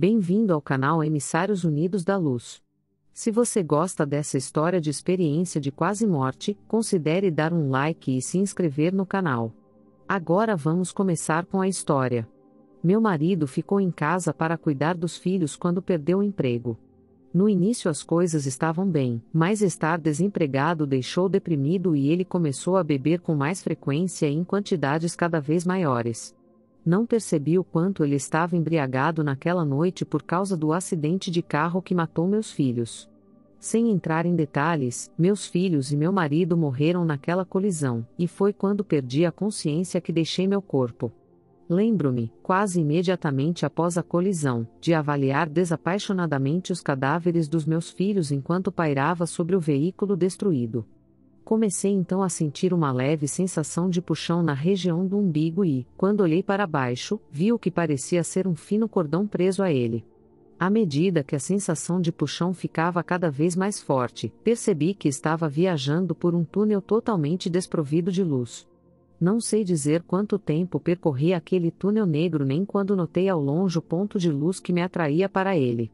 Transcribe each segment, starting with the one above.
Bem-vindo ao canal Emissários Unidos da Luz. Se você gosta dessa história de experiência de quase morte, considere dar um like e se inscrever no canal. Agora vamos começar com a história. Meu marido ficou em casa para cuidar dos filhos quando perdeu o emprego. No início as coisas estavam bem, mas estar desempregado o deixou deprimido e ele começou a beber com mais frequência e em quantidades cada vez maiores. Não percebi o quanto ele estava embriagado naquela noite por causa do acidente de carro que matou meus filhos. Sem entrar em detalhes, meus filhos e meu marido morreram naquela colisão, e foi quando perdi a consciência que deixei meu corpo. Lembro-me, quase imediatamente após a colisão, de avaliar desapaixonadamente os cadáveres dos meus filhos enquanto pairava sobre o veículo destruído. Comecei então a sentir uma leve sensação de puxão na região do umbigo e, quando olhei para baixo, vi o que parecia ser um fino cordão preso a ele. À medida que a sensação de puxão ficava cada vez mais forte, percebi que estava viajando por um túnel totalmente desprovido de luz. Não sei dizer quanto tempo percorri aquele túnel negro nem quando notei ao longe o ponto de luz que me atraía para ele.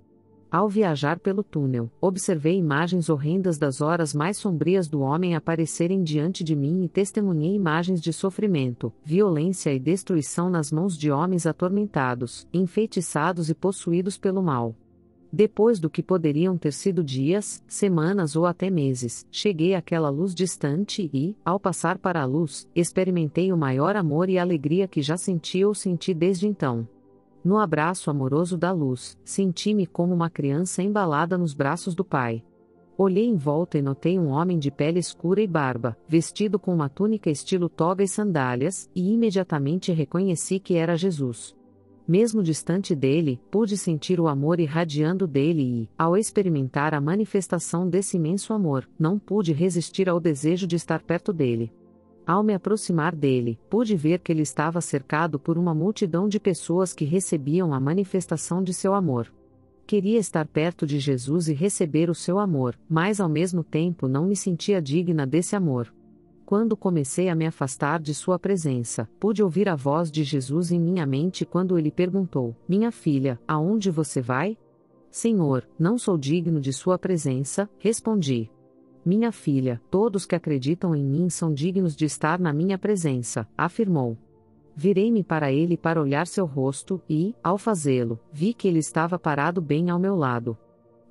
Ao viajar pelo túnel, observei imagens horrendas das horas mais sombrias do homem aparecerem diante de mim e testemunhei imagens de sofrimento, violência e destruição nas mãos de homens atormentados, enfeitiçados e possuídos pelo mal. Depois do que poderiam ter sido dias, semanas ou até meses, cheguei àquela luz distante e, ao passar para a luz, experimentei o maior amor e alegria que já senti ou senti desde então. No abraço amoroso da luz, senti-me como uma criança embalada nos braços do Pai. Olhei em volta e notei um homem de pele escura e barba, vestido com uma túnica estilo toga e sandálias, e imediatamente reconheci que era Jesus. Mesmo distante dele, pude sentir o amor irradiando dele e, ao experimentar a manifestação desse imenso amor, não pude resistir ao desejo de estar perto dele. Ao me aproximar dele, pude ver que ele estava cercado por uma multidão de pessoas que recebiam a manifestação de seu amor. Queria estar perto de Jesus e receber o seu amor, mas ao mesmo tempo não me sentia digna desse amor. Quando comecei a me afastar de sua presença, pude ouvir a voz de Jesus em minha mente quando ele perguntou: "Minha filha, aonde você vai?" "Senhor, não sou digno de sua presença", respondi. "Minha filha, todos que acreditam em mim são dignos de estar na minha presença", afirmou. Virei-me para ele para olhar seu rosto e, ao fazê-lo, vi que ele estava parado bem ao meu lado.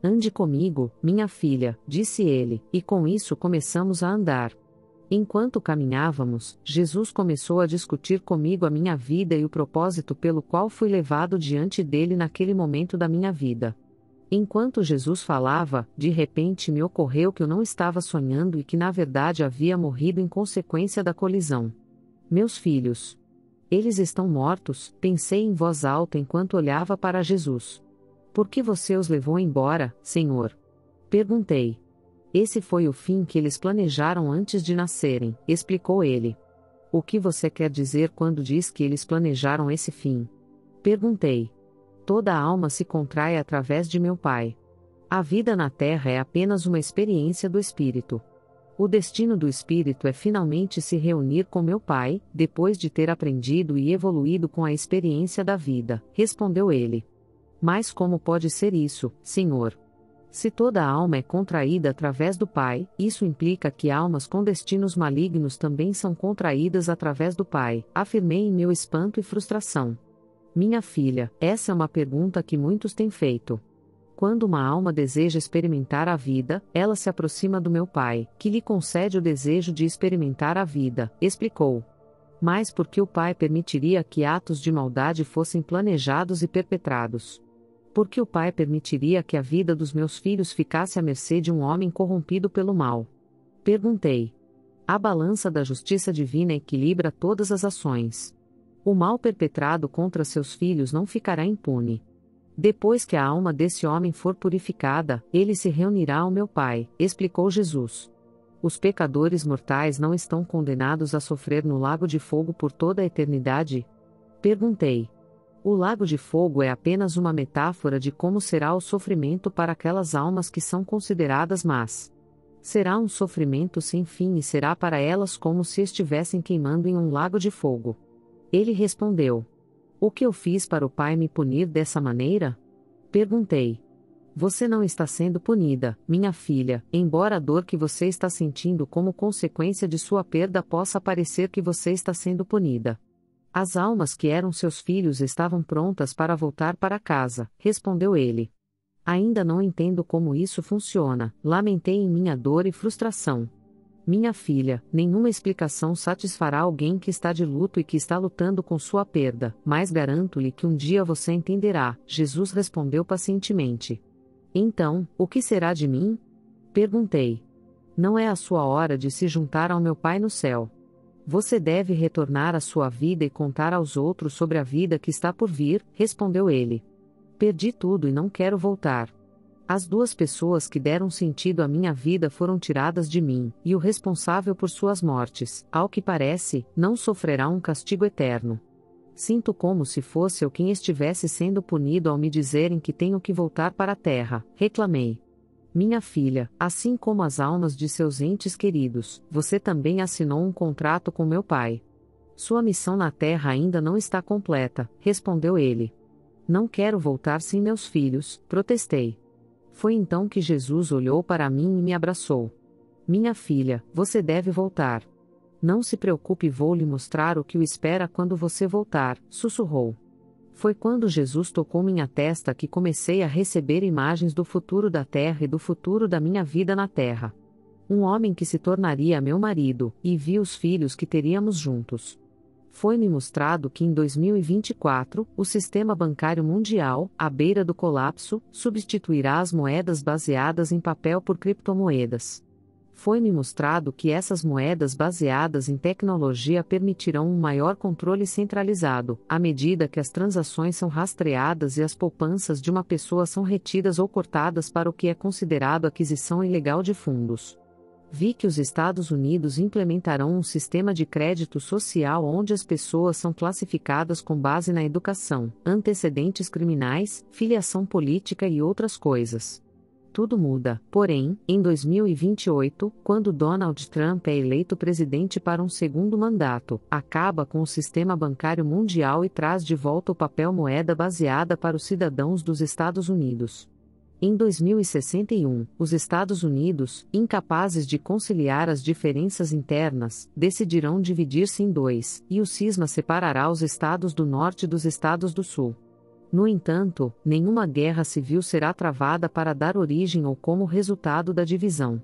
"Ande comigo, minha filha", disse ele, e com isso começamos a andar. Enquanto caminhávamos, Jesus começou a discutir comigo a minha vida e o propósito pelo qual fui levado diante dele naquele momento da minha vida. Enquanto Jesus falava, de repente me ocorreu que eu não estava sonhando e que na verdade havia morrido em consequência da colisão. "Meus filhos. Eles estão mortos", pensei em voz alta enquanto olhava para Jesus. "Por que você os levou embora, Senhor?" perguntei. "Esse foi o fim que eles planejaram antes de nascerem", explicou ele. "O que você quer dizer quando diz que eles planejaram esse fim?" perguntei. "Toda alma se contrai através de meu Pai. A vida na Terra é apenas uma experiência do Espírito. O destino do Espírito é finalmente se reunir com meu Pai, depois de ter aprendido e evoluído com a experiência da vida", respondeu ele. "Mas como pode ser isso, Senhor? Se toda alma é contraída através do Pai, isso implica que almas com destinos malignos também são contraídas através do Pai", afirmei em meu espanto e frustração. "Minha filha, essa é uma pergunta que muitos têm feito. Quando uma alma deseja experimentar a vida, ela se aproxima do meu Pai, que lhe concede o desejo de experimentar a vida", explicou. "Mas por que o Pai permitiria que atos de maldade fossem planejados e perpetrados? Por que o Pai permitiria que a vida dos meus filhos ficasse à mercê de um homem corrompido pelo mal?" perguntei. "A balança da justiça divina equilibra todas as ações. O mal perpetrado contra seus filhos não ficará impune. Depois que a alma desse homem for purificada, ele se reunirá ao meu Pai", explicou Jesus. "Os pecadores mortais não estão condenados a sofrer no lago de fogo por toda a eternidade?" perguntei. O lago de fogo é apenas uma metáfora de como será o sofrimento para aquelas almas que são consideradas más. Será um sofrimento sem fim e será para elas como se estivessem queimando em um lago de fogo. Ele respondeu: "O que eu fiz para o Pai me punir dessa maneira? Perguntei. Você não está sendo punida, minha filha, embora a dor que você está sentindo como consequência de sua perda possa parecer que você está sendo punida. As almas que eram seus filhos estavam prontas para voltar para casa, respondeu ele. Ainda não entendo como isso funciona, lamentei em minha dor e frustração. Minha filha, nenhuma explicação satisfará alguém que está de luto e que está lutando com sua perda, mas garanto-lhe que um dia você entenderá, Jesus respondeu pacientemente. Então, o que será de mim? Perguntei. Não é a sua hora de se juntar ao meu Pai no céu. Você deve retornar à sua vida e contar aos outros sobre a vida que está por vir, respondeu ele. Perdi tudo e não quero voltar. As duas pessoas que deram sentido à minha vida foram tiradas de mim, e o responsável por suas mortes, ao que parece, não sofrerá um castigo eterno. Sinto como se fosse eu quem estivesse sendo punido ao me dizerem que tenho que voltar para a terra, reclamei. Minha filha, assim como as almas de seus entes queridos, você também assinou um contrato com meu pai. Sua missão na terra ainda não está completa, respondeu ele. Não quero voltar sem meus filhos, protestei. Foi então que Jesus olhou para mim e me abraçou. Minha filha, você deve voltar. Não se preocupe, vou lhe mostrar o que o espera quando você voltar, sussurrou. Foi quando Jesus tocou minha testa que comecei a receber imagens do futuro da terra e do futuro da minha vida na terra. Um homem que se tornaria meu marido, e vi os filhos que teríamos juntos. Foi-me mostrado que em 2024, o sistema bancário mundial, à beira do colapso, substituirá as moedas baseadas em papel por criptomoedas. Foi-me mostrado que essas moedas baseadas em tecnologia permitirão um maior controle centralizado, à medida que as transações são rastreadas e as poupanças de uma pessoa são retidas ou cortadas para o que é considerado aquisição ilegal de fundos. Vi que os Estados Unidos implementarão um sistema de crédito social onde as pessoas são classificadas com base na educação, antecedentes criminais, filiação política e outras coisas. Tudo muda, porém, em 2028, quando Donald Trump é eleito presidente para um segundo mandato, acaba com o sistema bancário mundial e traz de volta o papel moeda baseada para os cidadãos dos Estados Unidos. Em 2061, os Estados Unidos, incapazes de conciliar as diferenças internas, decidirão dividir-se em dois, e o cisma separará os estados do norte dos estados do sul. No entanto, nenhuma guerra civil será travada para dar origem ou como resultado da divisão.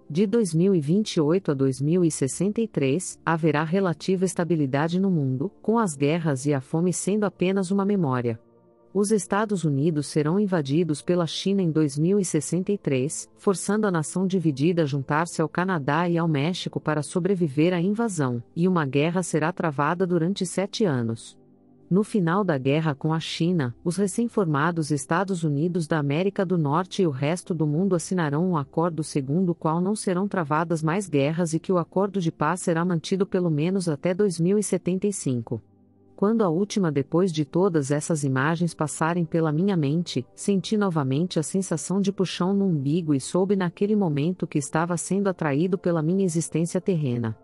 De 2028 a 2063, haverá relativa estabilidade no mundo, com as guerras e a fome sendo apenas uma memória. Os Estados Unidos serão invadidos pela China em 2063, forçando a nação dividida a juntar-se ao Canadá e ao México para sobreviver à invasão, e uma guerra será travada durante 7 anos. No final da guerra com a China, os recém-formados Estados Unidos da América do Norte e o resto do mundo assinarão um acordo segundo o qual não serão travadas mais guerras e que o acordo de paz será mantido pelo menos até 2075. Quando a última depois de todas essas imagens passarem pela minha mente, senti novamente a sensação de puxão no umbigo e soube naquele momento que estava sendo atraído pela minha existência terrena.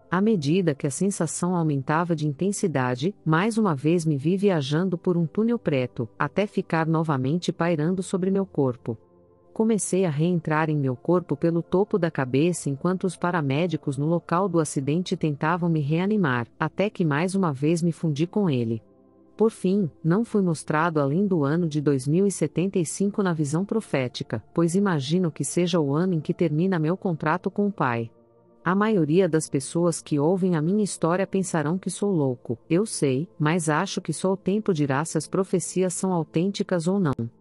À medida que a sensação aumentava de intensidade, mais uma vez me vi viajando por um túnel preto, até ficar novamente pairando sobre meu corpo. Comecei a reentrar em meu corpo pelo topo da cabeça enquanto os paramédicos no local do acidente tentavam me reanimar, até que mais uma vez me fundi com ele. Por fim, não fui mostrado além do ano de 2075 na visão profética, pois imagino que seja o ano em que termina meu contrato com o Pai. A maioria das pessoas que ouvem a minha história pensarão que sou louco, eu sei, mas acho que só o tempo dirá se as profecias são autênticas ou não.